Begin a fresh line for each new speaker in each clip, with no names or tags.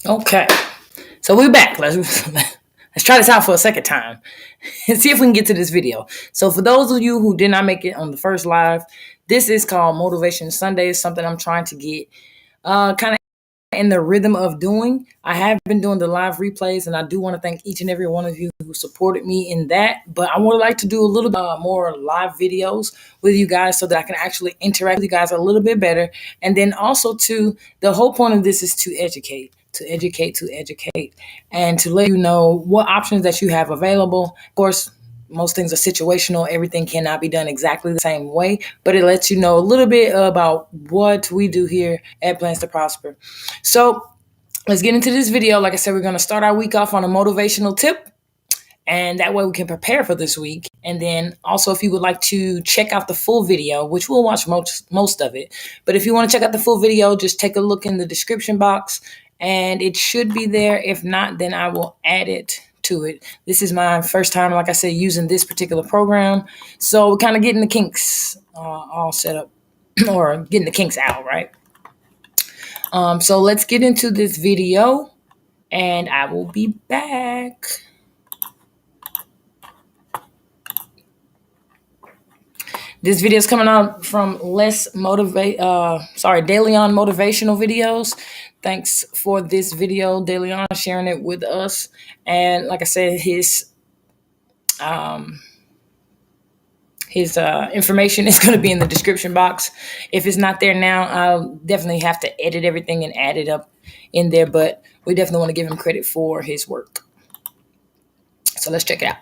Okay, so we're back. Let's try this out for a second time and see if we can get to this video. So for those of you who did not make it on the first live, this is called Motivation Sunday. It's something I'm trying to get kind of in the rhythm of doing. I have been doing the live replays, and I do want to thank each and every one of you who supported me in that. But I would like to do a little bit more live videos with you guys so that I can actually interact with you guys a little bit better. And then also, too, the whole point of this is to educate. To educate, and to let you know what options that you have available. Of course, most things are situational. Everything cannot be done exactly the same way, but it lets you know a little bit about what we do here at Plans to Prosper. So let's get into this video. Like I said, we're going to start our week off on a motivational tip, and that way we can prepare for this week. And then also, if you would like to check out the full video, which we'll watch most of it, but if you want to check out the full video, just take a look in the description box and it should be there. If not, then I will add it to it. This is my first time, like I said, using this particular program. So we're kind of getting the kinks all set up or getting the kinks out, right? So let's get into this video and I will be back. This video is coming out from Daily on Motivational Videos. Thanks for this video, Daily on, sharing it with us. And like I said, his information is going to be in the description box. If it's not there now, I'll definitely have to edit everything and add it up in there. But we definitely want to give him credit for his work. So let's check it out.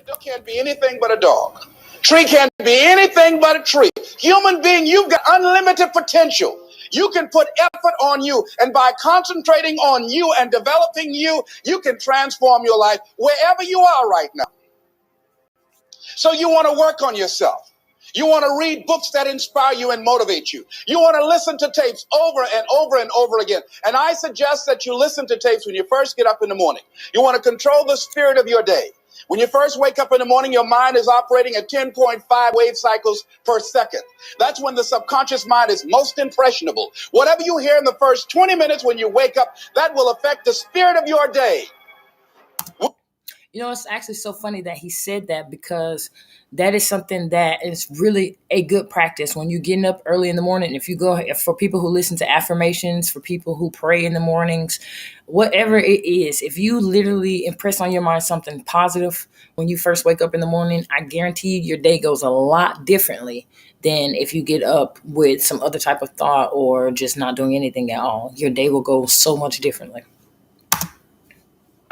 Dog can't be anything but a dog. Tree can't be anything but a tree. Human being, you've got unlimited potential. You can put effort on you, and by concentrating on you and developing you, you can transform your life wherever you are right now. So you want to work on yourself. You want to read books that inspire you and motivate you. You want to listen to tapes over and over and over again. And I suggest that you listen to tapes when you first get up in the morning. You want to control the spirit of your day. When you first wake up in the morning, your mind is operating at 10.5 wave cycles per second. That's when the subconscious mind is most impressionable. Whatever you hear in the first 20 minutes when you wake up, that will affect the spirit of your day.
You know, it's actually so funny that he said that, because that is something that is really a good practice when you're getting up early in the morning. If you go, for people who listen to affirmations, for people who pray in the mornings, whatever it is, if you literally impress on your mind something positive when you first wake up in the morning, I guarantee you your day goes a lot differently than if you get up with some other type of thought or just not doing anything at all. Your day will go so much differently.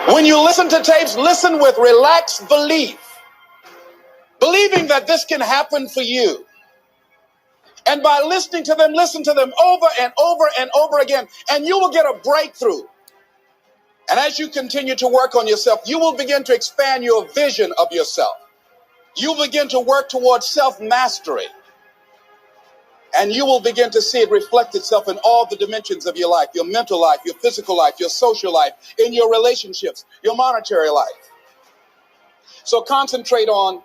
When you listen to tapes, listen with relaxed belief, believing that this can happen for you. And by listening to them, listen to them over and over and over again, and you will get a breakthrough. And as you continue to work on yourself, you will begin to expand your vision of yourself. You begin to work towards self-mastery. And you will begin to see it reflect itself in all the dimensions of your life, your mental life, your physical life, your social life, in your relationships, your monetary life. So concentrate on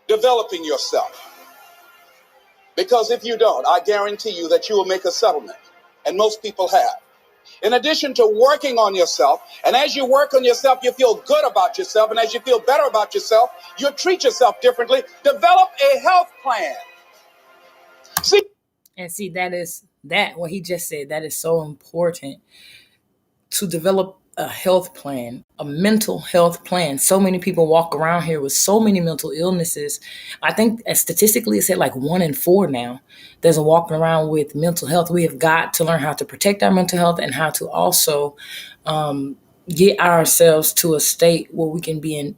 developing yourself. Because if you don't, I guarantee you that you will make a settlement. And most people have. In addition to working on yourself, and as you work on yourself, you feel good about yourself. And as you feel better about yourself, you treat yourself differently. Develop a health plan.
See, that what he just said, that is so important, to develop a health plan, a mental health plan. So many people walk around here with so many mental illnesses. I think statistically it's at like 1 in 4 now. There's a walking around with mental health. We have got to learn how to protect our mental health and how to also get ourselves to a state where we can be in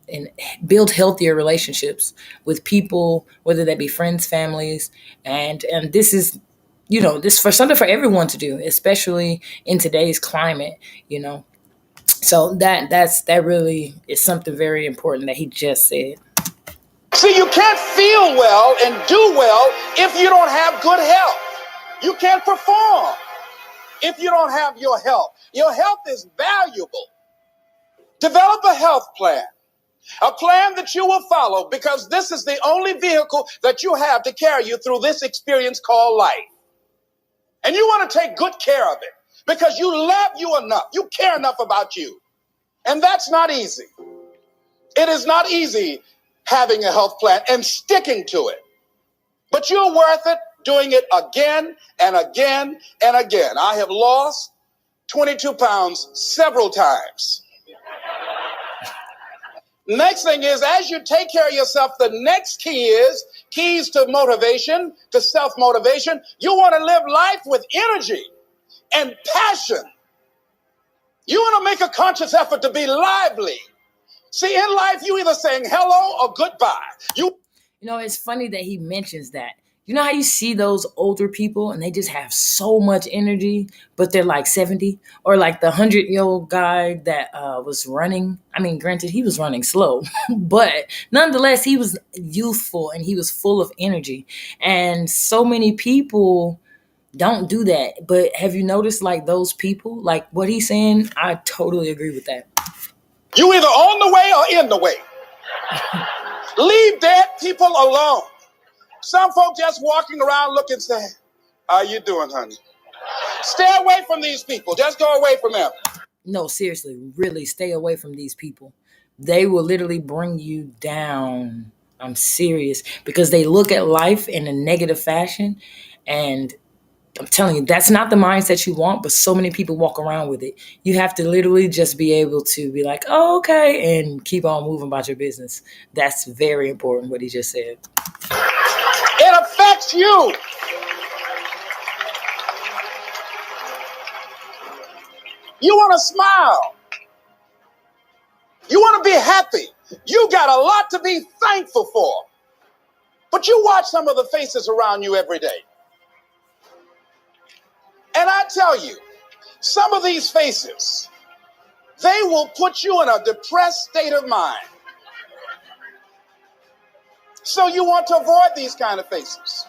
build healthier relationships with people, whether that be friends, families, and this is, this for something for everyone to do, especially in today's climate, So that really is something very important that he just said.
See, you can't feel well and do well if you don't have good health. You can't perform. if you don't have your health. Your health is valuable. Develop a health plan. A plan that you will follow, because this is the only vehicle that you have to carry you through this experience called life. And you want to take good care of it because you love you enough. You care enough about you. And that's not easy. It is not easy having a health plan and sticking to it. But you're worth it doing it again and again and again. I have lost 22 pounds several times. Next thing is, as you take care of yourself, the next key is keys to motivation, to self-motivation. You want to live life with energy and passion. You want to make a conscious effort to be lively. See, in life, you either saying hello or goodbye.
You know, it's funny that he mentions that. You know how you see those older people and they just have so much energy, but they're like 70? Or like the 100-year-old guy that was running. I mean, granted, he was running slow, but nonetheless, he was youthful and he was full of energy. And so many people don't do that. But have you noticed, like, those people, like what he's saying? I totally agree with that.
You either on the way or in the way. Leave dead people alone. Some folk just walking around looking saying, how you doing, honey? Stay away from these people. Just go away from them.
No, seriously, really stay away from these people. They will literally bring you down. I'm serious. Because they look at life in a negative fashion. And I'm telling you, that's not the mindset you want, but so many people walk around with it. You have to literally just be able to be like, oh, okay, and keep on moving about your business. That's very important, what he just said.
It affects you. You want to smile. You want to be happy. You got a lot to be thankful for. But you watch some of the faces around you every day. And I tell you, some of these faces, they will put you in a depressed state of mind. So you want to avoid these kind of faces.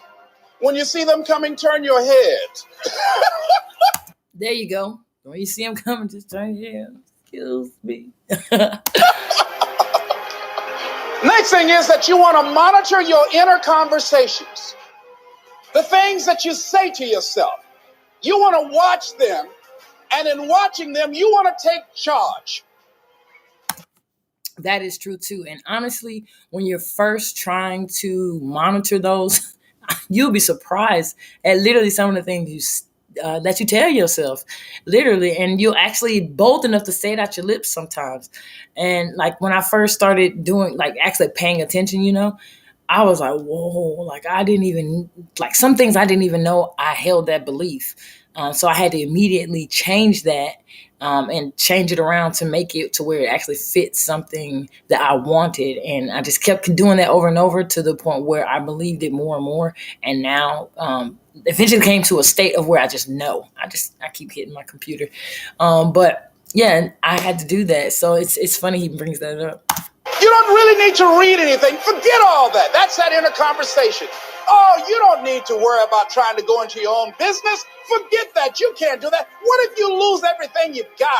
When you see them coming, turn your head.
There you go. When you see them coming, just turn your head. Excuse me.
Next thing is that you want to monitor your inner conversations. The things that you say to yourself. You want to watch them, and in watching them, you want to take charge.
That is true too. And honestly, when you're first trying to monitor those, you'll be surprised at literally some of the things that you tell yourself, literally, and you'll actually bold enough to say it out your lips sometimes. And like when I first started doing, like actually paying attention, I was like, whoa, like I didn't even, like some things I didn't even know I held that belief. So I had to immediately change that and change it around to make it to where it actually fits something that I wanted. And I just kept doing that over and over to the point where I believed it more and more. And now eventually came to a state of where I just know. I keep hitting my computer. But yeah, I had to do that. So it's funny he brings that up.
You don't really need to read anything. Forget all that. That's that inner conversation. Oh, you don't need to worry about trying to go into your own business. Forget that. You can't do that. What if you lose everything you've got?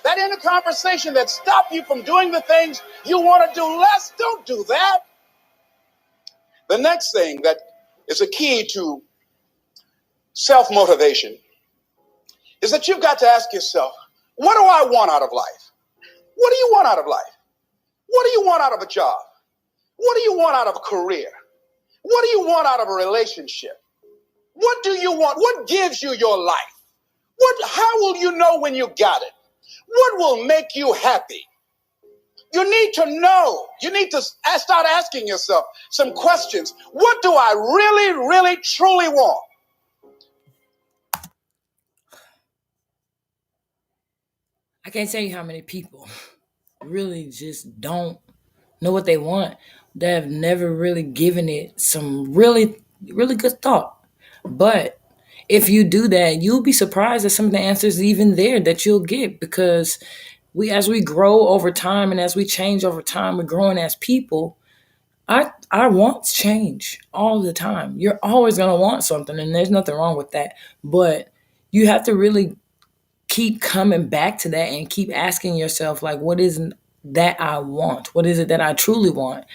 That inner conversation that stopped you from doing the things you want to do less, don't do that. The next thing that is a key to self-motivation is that you've got to ask yourself, what do I want out of life? What do you want out of life? What do you want out of a job? What do you want out of a career? What do you want out of a relationship? What do you want? What gives you your life? How will you know when you got it? What will make you happy? You need to know. You need to start asking yourself some questions. What do I really, really, truly want?
I can't tell you how many people really just don't know what they want. They have never really given it some really, really good thought. But if you do that, you'll be surprised at some of the answers even there that you'll get, because as we grow over time and as we change over time, we're growing as people. Our wants change all the time. You're always gonna want something, and there's nothing wrong with that. But you have to really keep coming back to that and keep asking yourself, like, what is it that I want? What is it that I truly want?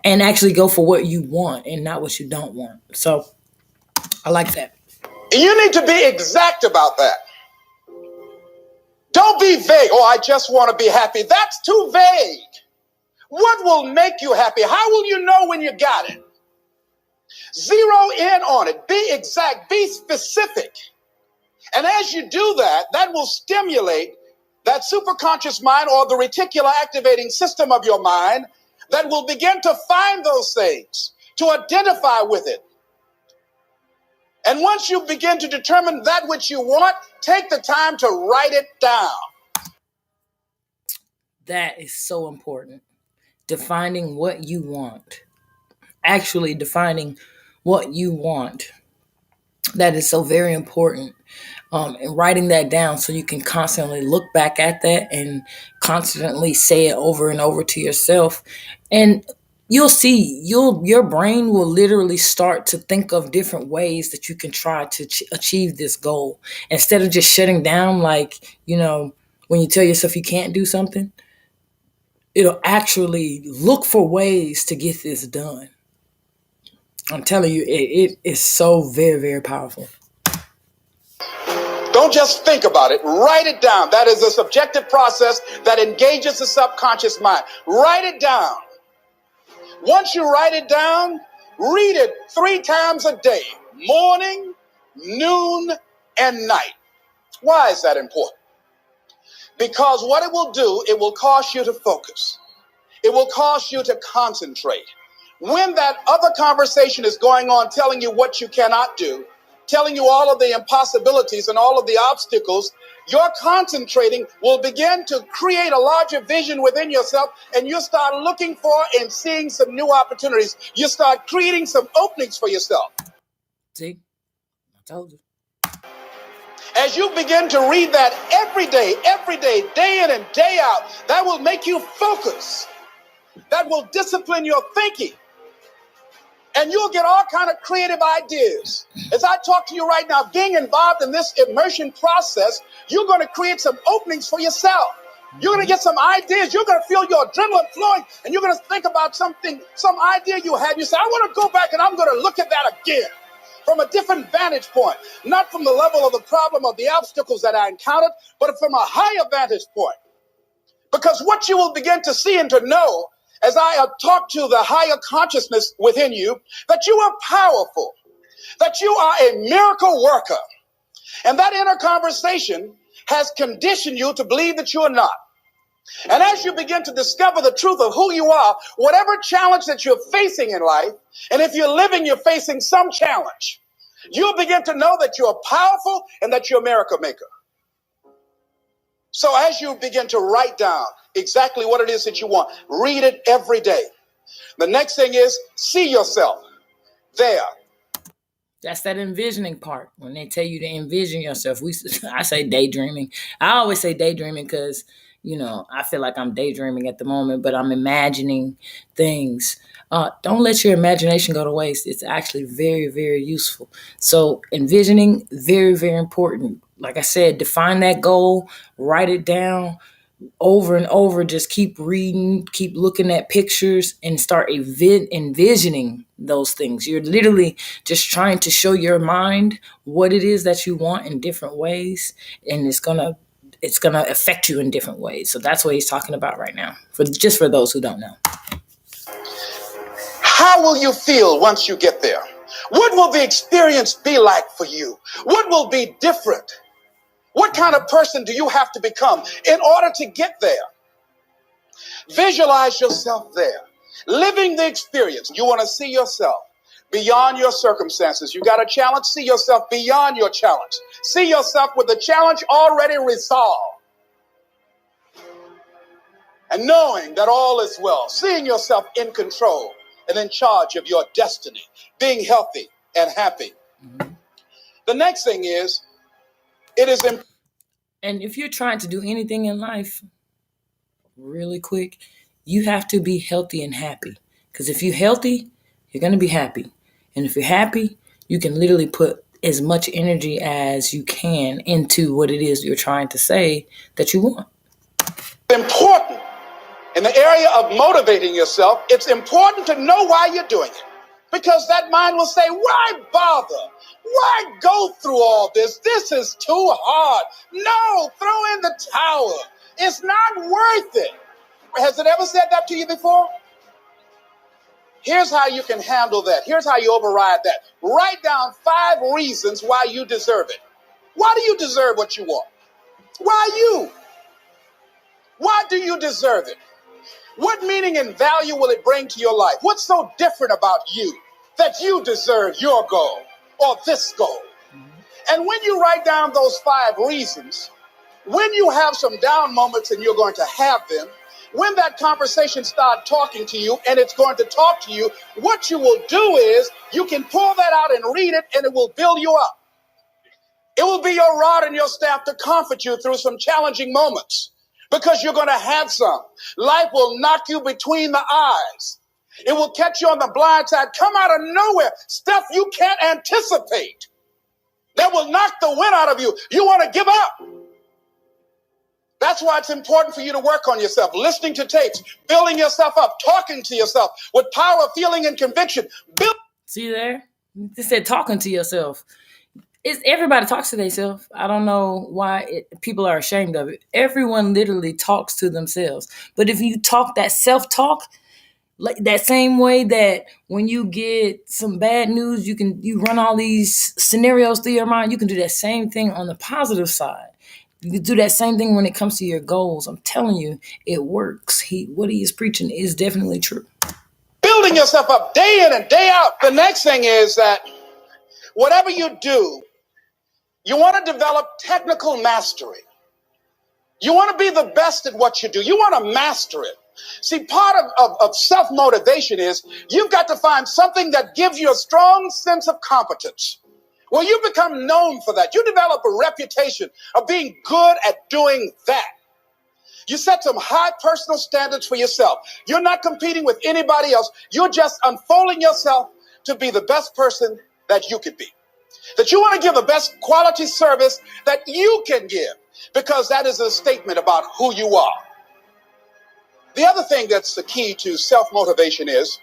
And actually go for what you want and not what you don't want. So I like that.
You need to be exact about that. Don't be vague. Oh, I just want to be happy. That's too vague. What will make you happy? How will you know when you got it? Zero in on it. Be exact. Be specific. And as you do that, that will stimulate that superconscious mind, or the reticular activating system of your mind, that will begin to find those things, to identify with it. And once you begin to determine that which you want, take the time to write it down.
That is so important. Defining what you want. Actually defining what you want. That is so very important. And writing that down so you can constantly look back at that and constantly say it over and over to yourself. And you'll see, your brain will literally start to think of different ways that you can try to achieve this goal, instead of just shutting down. Like, when you tell yourself you can't do something, it'll actually look for ways to get this done. I'm telling you, it is so very, very powerful.
Don't just think about it. Write it down. That is a subjective process that engages the subconscious mind. Write it down. Once you write it down, read it 3 times a day: morning, noon, and night. Why is that important? Because what it will do, it will cause you to focus. It will cause you to concentrate. When that other conversation is going on, telling you what you cannot do, telling you all of the impossibilities and all of the obstacles, your concentrating will begin to create a larger vision within yourself, and you start looking for and seeing some new opportunities. You start creating some openings for yourself.
See, I told you.
As you begin to read that every day, day in and day out, that will make you focus. That will discipline your thinking. And you'll get all kind of creative ideas. As I talk to you right now, being involved in this immersion process, you're going to create some openings for yourself. You're going to get some ideas. You're going to feel your adrenaline flowing, and you're going to think about something, some idea you had. You say, I want to go back and I'm going to look at that again from a different vantage point, not from the level of the problem of the obstacles that I encountered, but from a higher vantage point. Because what you will begin to see and to know as I talk to the higher consciousness within you, that you are powerful, that you are a miracle worker. And that inner conversation has conditioned you to believe that you are not. And as you begin to discover the truth of who you are, whatever challenge that you're facing in life, and if you're living, you're facing some challenge, you'll begin to know that you're powerful and that you're a miracle maker. So as you begin to write down exactly what it is that you want, read it every day. The next thing is, see yourself there.
That's that envisioning part. When they tell you to envision yourself, I say daydreaming. I always say daydreaming because, I feel like I'm daydreaming at the moment, but I'm imagining things. Don't let your imagination go to waste. It's actually very, very useful. So envisioning, very, very important. Like I said, define that goal, write it down over and over. Just keep reading, keep looking at pictures, and start envisioning those things. You're literally just trying to show your mind what it is that you want in different ways, and it's gonna affect you in different ways. So that's what he's talking about right now, for those who don't know.
How will you feel once you get there? What will the experience be like for you? What will be different? What kind of person do you have to become in order to get there? Visualize yourself there, living the experience. You want to see yourself beyond your circumstances. You got a challenge, see yourself beyond your challenge. See yourself with the challenge already resolved. And knowing that all is well, seeing yourself in control and in charge of your destiny, being healthy and happy. Mm-hmm. The next thing is, it is important.
And if you're trying to do anything in life, really quick, you have to be healthy and happy. Because if you're healthy, you're going to be happy. And if you're happy, you can literally put as much energy as you can into what it is you're trying to say that you want.
Important in the area of motivating yourself, it's important to know why you're doing it. Because that mind will say, why bother? Why go through all this? This is too hard. No, throw in the towel. It's not worth it. Has it ever said that to you before? Here's how you can handle that. Here's how you override that. Write down 5 reasons why you deserve it. Why do you deserve what you want? Why you? Why do you deserve it? What meaning and value will it bring to your life? What's so different about you that you deserve your goal or this goal? And when you write down those 5 reasons, when you have some down moments, and you're going to have them, when that conversation starts talking to you, and it's going to talk to you, what you will do is you can pull that out and read it, and it will build you up. It will be your rod and your staff to comfort you through some challenging moments, because you're going to have some. Life will knock you between the eyes. It will catch you on the blind side, come out of nowhere, stuff you can't anticipate. That will knock the wind out of you. You want to give up. That's why it's important for you to work on yourself, listening to tapes, building yourself up, talking to yourself with power, feeling, and conviction.
See there? They said talking to yourself. Everybody talks to themselves. I don't know why people are ashamed of it. Everyone literally talks to themselves. But if you talk that self-talk, like that same way that when you get some bad news, you run all these scenarios through your mind, you can do that same thing on the positive side. You can do that same thing when it comes to your goals. I'm telling you, it works. What he is preaching is definitely true.
Building yourself up day in and day out. The next thing is that whatever you do, you want to develop technical mastery. You want to be the best at what you do. You want to master it. See, part of self-motivation is you've got to find something that gives you a strong sense of competence. Well, you become known for that. You develop a reputation of being good at doing that. You set some high personal standards for yourself. You're not competing with anybody else. You're just unfolding yourself to be the best person that you could be. That you want to give the best quality service that you can give, because that is a statement about who you are. The other thing that's the key to self-motivation is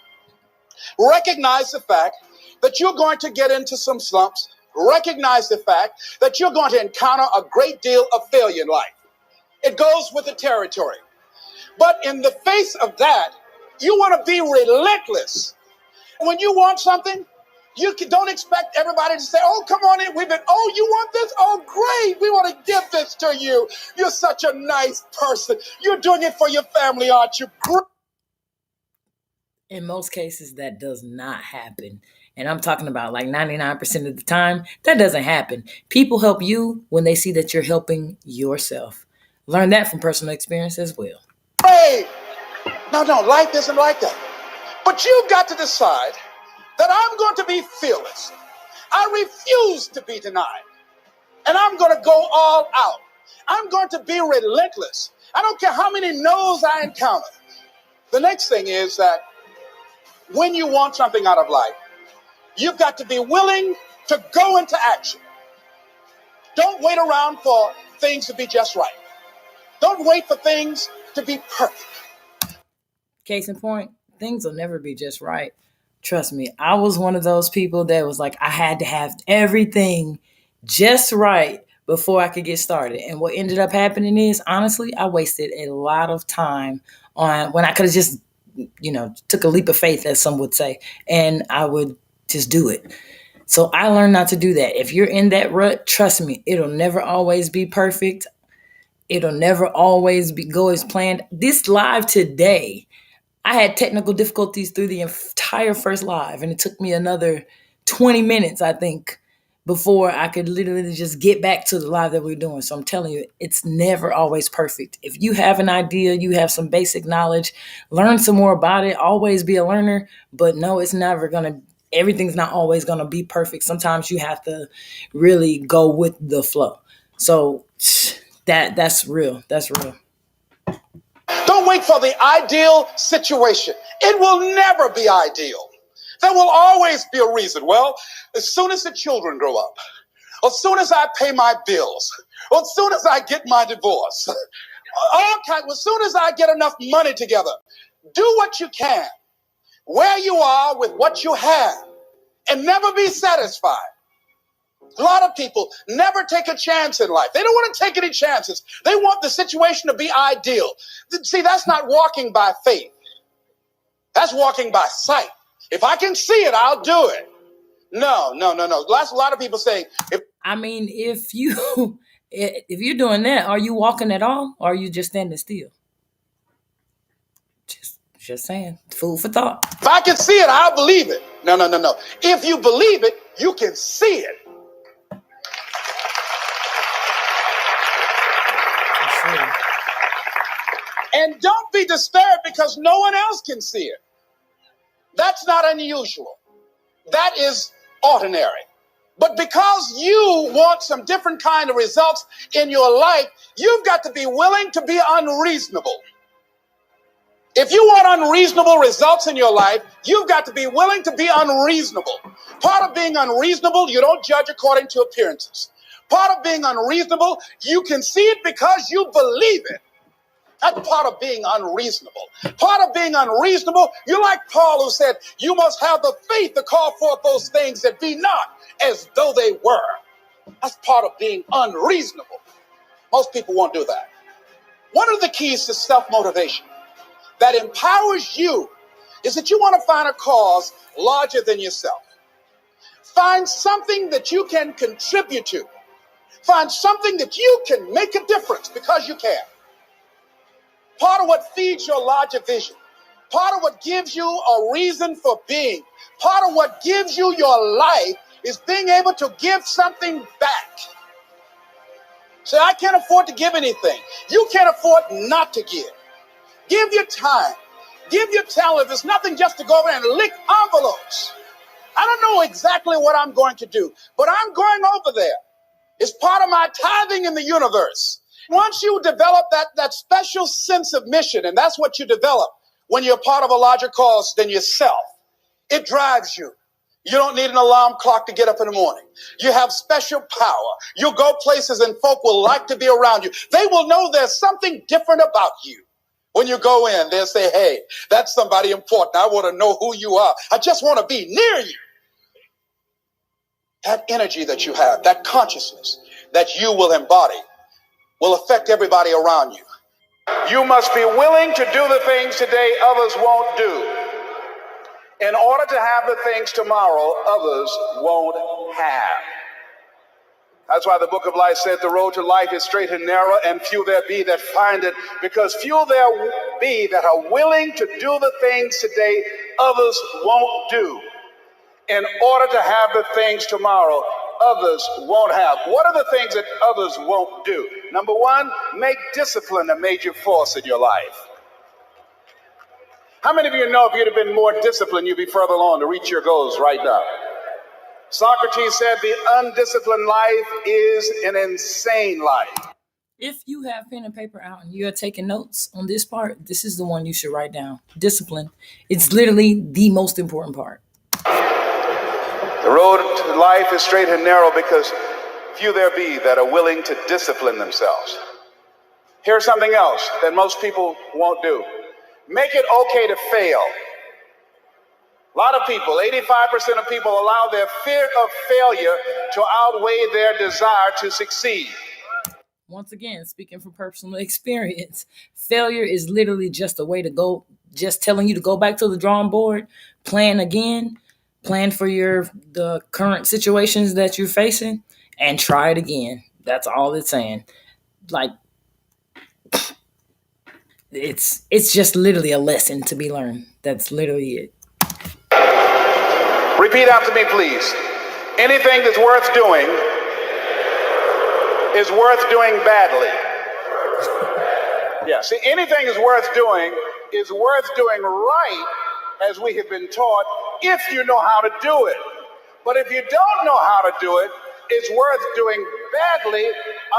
recognize the fact that you're going to get into some slumps. Recognize the fact that you're going to encounter a great deal of failure in life. It goes with the territory. But in the face of that, you want to be relentless. When you want something, you don't expect everybody to say, oh, come on in. Oh, you want this? Oh, great. We want to give this to you. You're such a nice person. You're doing it for your family, aren't you?
In most cases, that does not happen. And I'm talking about like 99% of the time, that doesn't happen. People help you when they see that you're helping yourself. Learn that from personal experience as well.
Hey, no, life isn't like that. But you've got to decide that I'm going to be fearless. I refuse to be denied. And I'm going to go all out. I'm going to be relentless. I don't care how many no's I encounter. The next thing is that when you want something out of life, you've got to be willing to go into action. Don't wait around for things to be just right. Don't wait for things to be perfect.
Case in point, things will never be just right. Trust me, I was one of those people that was like, I had to have everything just right before I could get started. And what ended up happening is, honestly, I wasted a lot of time on when I could have just, took a leap of faith, as some would say, and I would just do it. So I learned not to do that. If you're in that rut, trust me, it'll never always be perfect. It'll never always go as planned. This live today, I had technical difficulties through the entire first live, and it took me another 20 minutes, I think, before I could literally just get back to the live that we're doing. So I'm telling you, it's never always perfect. If you have an idea, you have some basic knowledge, learn some more about it, always be a learner. But no, everything's not always going to be perfect. Sometimes you have to really go with the flow. So that's real. That's real.
Don't wait for the ideal situation. It will never be ideal. There will always be a reason. Well, as soon as the children grow up, as soon as I pay my bills, or as soon as I get my divorce, as soon as I get enough money together, do what you can, where you are with what you have, and never be satisfied. A lot of people never take a chance in life. They don't want to take any chances. They want the situation to be ideal. See, that's not walking by faith. That's walking by sight. If I can see it, I'll do it. No. That's a lot of people saying,
if you're doing that, are you walking at all? Or are you just standing still? Just saying. Food for thought.
If I can see it, I'll believe it. No. If you believe it, you can see it. And don't be disturbed because no one else can see it. That's not unusual. That is ordinary. But because you want some different kind of results in your life, you've got to be willing to be unreasonable. If you want unreasonable results in your life, you've got to be willing to be unreasonable. Part of being unreasonable, you don't judge according to appearances. Part of being unreasonable, you can see it because you believe it. That's part of being unreasonable. Part of being unreasonable, you're like Paul who said, you must have the faith to call forth those things that be not as though they were. That's part of being unreasonable. Most people won't do that. One of the keys to self-motivation that empowers you is that you want to find a cause larger than yourself. Find something that you can contribute to. Find something that you can make a difference because you can. Part of what feeds your larger vision, part of what gives you a reason for being, part of what gives you your life is being able to give something back. Say, I can't afford to give anything. You can't afford not to give. Give your time. Give your talent. If it's nothing just to go over and lick envelopes. I don't know exactly what I'm going to do, but I'm going over there. It's part of my tithing in the universe. Once you develop that special sense of mission, and that's what you develop when you're part of a larger cause than yourself, it drives you. You don't need an alarm clock to get up in the morning. You have special power. You'll go places and folk will like to be around you. They will know there's something different about you. When you go in, they'll say, hey, that's somebody important. I want to know who you are. I just want to be near you. That energy that you have, that consciousness that you will embody will affect everybody around you. You must be willing to do the things today others won't do in order to have the things tomorrow others won't have. That's why the book of life said the road to life is straight and narrow, and few there be that find it, because few there be that are willing to do the things today others won't do in order to have the things tomorrow others won't have. What are the things that others won't do? Number one, make discipline a major force in your life. How many of you know if you'd have been more disciplined, you'd be further along to reach your goals right now? Socrates said the undisciplined life is an insane life.
If you have pen and paper out and you're taking notes on this part, this is the one you should write down. Discipline. It's literally the most important part.
The road to life is straight and narrow because few there be that are willing to discipline themselves. Here's something else that most people won't do. Make it okay to fail. A lot of people, 85% of people, allow their fear of failure to outweigh their desire to succeed.
Once again, speaking from personal experience, failure is literally just a way to go, just telling you to go back to the drawing board, plan again, plan for the current situations that you're facing, and try it again. That's all it's saying. Like, it's just literally a lesson to be learned. That's literally it.
Repeat after me, please. Anything that's worth doing is worth doing badly. Yeah, see, anything is worth doing right, as we have been taught, if you know how to do it. But if you don't know how to do it, it's worth doing badly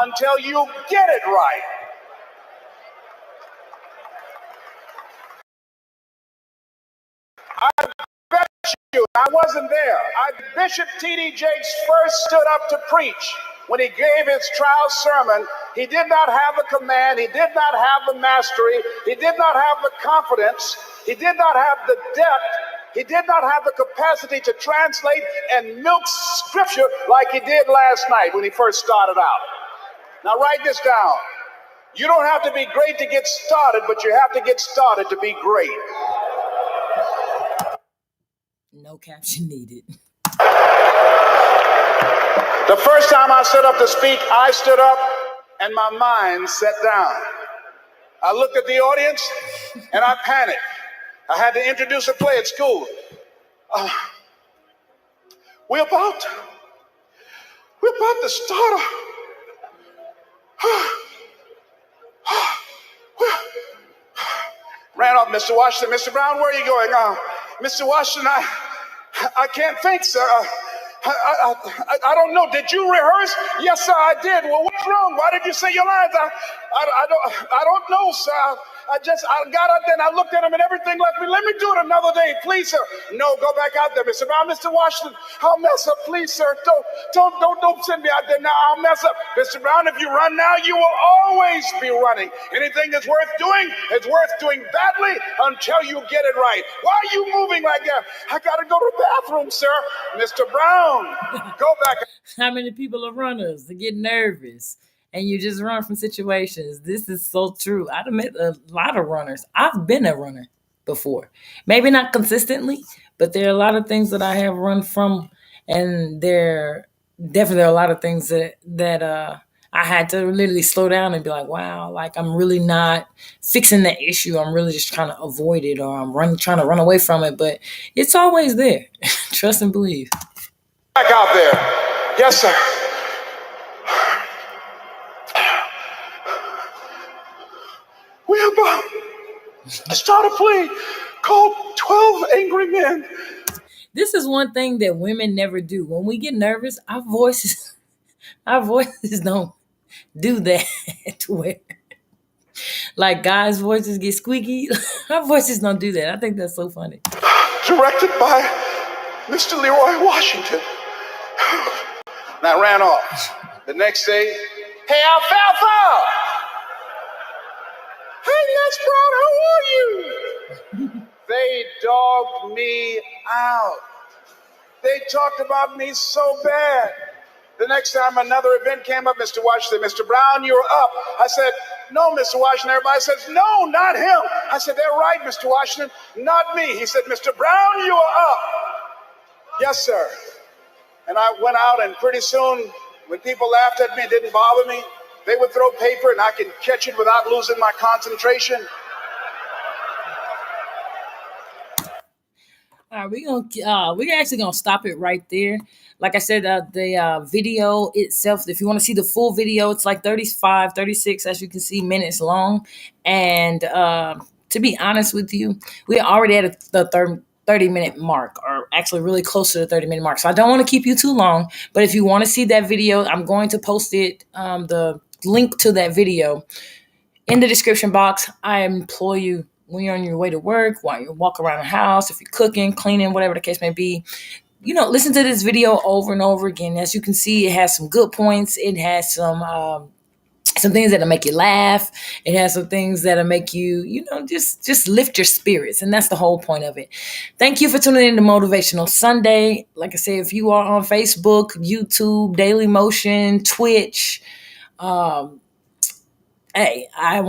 until you get it right. I bet you I wasn't there. Bishop T.D. Jakes first stood up to preach. When he gave his trial sermon, he did not have the command, he did not have the mastery, he did not have the confidence, he did not have the depth, he did not have the capacity to translate and milk scripture like he did last night when he first started out. Now write this down. You don't have to be great to get started, but you have to get started to be great.
No caption needed.
The first time I stood up to speak, I stood up and my mind sat down. I looked at the audience and I panicked. I had to introduce a play at school. We're about to start ran off, Mr. Washington. Mr. Brown, where are you going? Mr. Washington, I can't think, sir. I don't know. Did you rehearse? Yes, sir, I did. Well, what's wrong? Why did you say your lines? I don't know, sir. I got out there and I looked at him and everything left me. Let me do it another day, please, sir. No, go back out there, Mr. Brown. Mr. Washington, I'll mess up, please, sir. Don't send me out there now. I'll mess up. Mr. Brown, if you run now, you will always be running. Anything that's worth doing is worth doing badly until you get it right. Why are you moving like that? I got to go to the bathroom, sir. Mr. Brown, go back.
How many people are runners? They get nervous and you just run from situations. This is so true. I've met a lot of runners. I've been a runner before. Maybe not consistently, but there are a lot of things that I have run from, and there definitely are a lot of things that I had to literally slow down and be like, wow, like I'm really not fixing the issue. I'm really just trying to avoid it, or trying to run away from it. But it's always there. Trust and believe.
Back out there. Yes, sir. We're about to start a play called 12 Angry Men.
This is one thing that women never do. When we get nervous, our voices don't do that to where like guys' voices get squeaky. Our voices don't do that. I think that's so funny.
Directed by Mr. Leroy Washington. And I ran off. The next day, hey, Alfalfa! Hey, Les Brown, how are you? They dogged me out. They talked about me so bad. The next time another event came up, Mr. Washington, Mr. Brown, you're up. I said, no, Mr. Washington. Everybody says, no, not him. I said, they're right, Mr. Washington, not me. He said, Mr. Brown, you are up. Yes, sir. And I went out, and pretty soon, when people laughed at me, it didn't bother me. They would throw paper, and I could catch it without losing my concentration.
All right, we're actually gonna stop it right there. Like I said, the video itself, if you want to see the full video, it's like 35, 36, as you can see, minutes long. And to be honest with you, we already at the 30-minute mark, or actually really close to the 30-minute mark. So I don't want to keep you too long. But if you want to see that video, I'm going to post it, the link to that video, in the description box. I implore you, when you're on your way to work, while you walk around the house, if you're cooking, cleaning, whatever the case may be, listen to this video over and over again. As you can see, it has some good points. It has some things that'll make you laugh. It has some things that'll make you, just lift your spirits. And that's the whole point of it. Thank you for tuning in to Motivational Sunday. Like I said, if you are on Facebook, YouTube, Daily Motion, Twitch, hey, I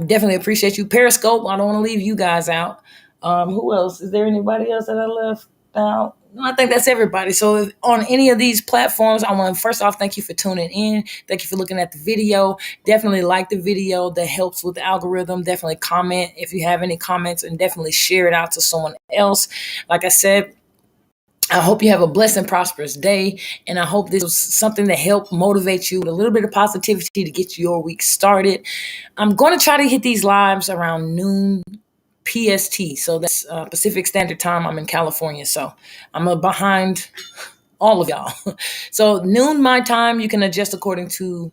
definitely appreciate you. Periscope, I don't want to leave you guys out. Who else? Is there anybody else that I left out? No, I think that's everybody. So on any of these platforms, I want to first off thank you for tuning in. Thank you for looking at the video. Definitely like the video. That helps with the algorithm. Definitely comment if you have any comments, and definitely share it out to someone else. Like I said, I hope you have a blessed and prosperous day. And I hope this was something that helped motivate you with a little bit of positivity to get your week started. I'm going to try to hit these lives around noon PST. So that's Pacific Standard Time. I'm in California. So I'm behind all of y'all. So noon my time, you can adjust according to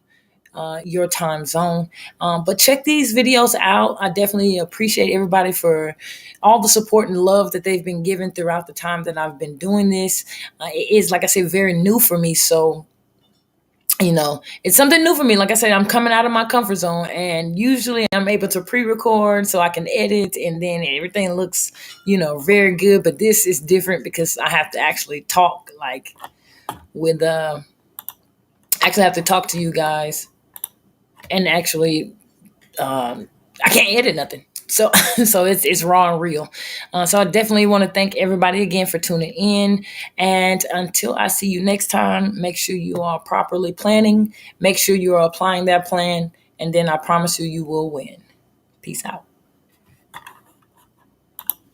your time zone. But check these videos out. I definitely appreciate everybody for all the support and love that they've been given throughout the time that I've been doing this. It is, like I said, very new for me. So, it's something new for me. Like I said, I'm coming out of my comfort zone, and usually I'm able to pre-record so I can edit and then everything looks, very good. But this is different because I have to actually talk actually have to talk to you guys, and actually, I can't edit nothing. So, so it's raw and real. So I definitely want to thank everybody again for tuning in. And until I see you next time, make sure you are properly planning. Make sure you are applying that plan. And then I promise you, you will win. Peace out.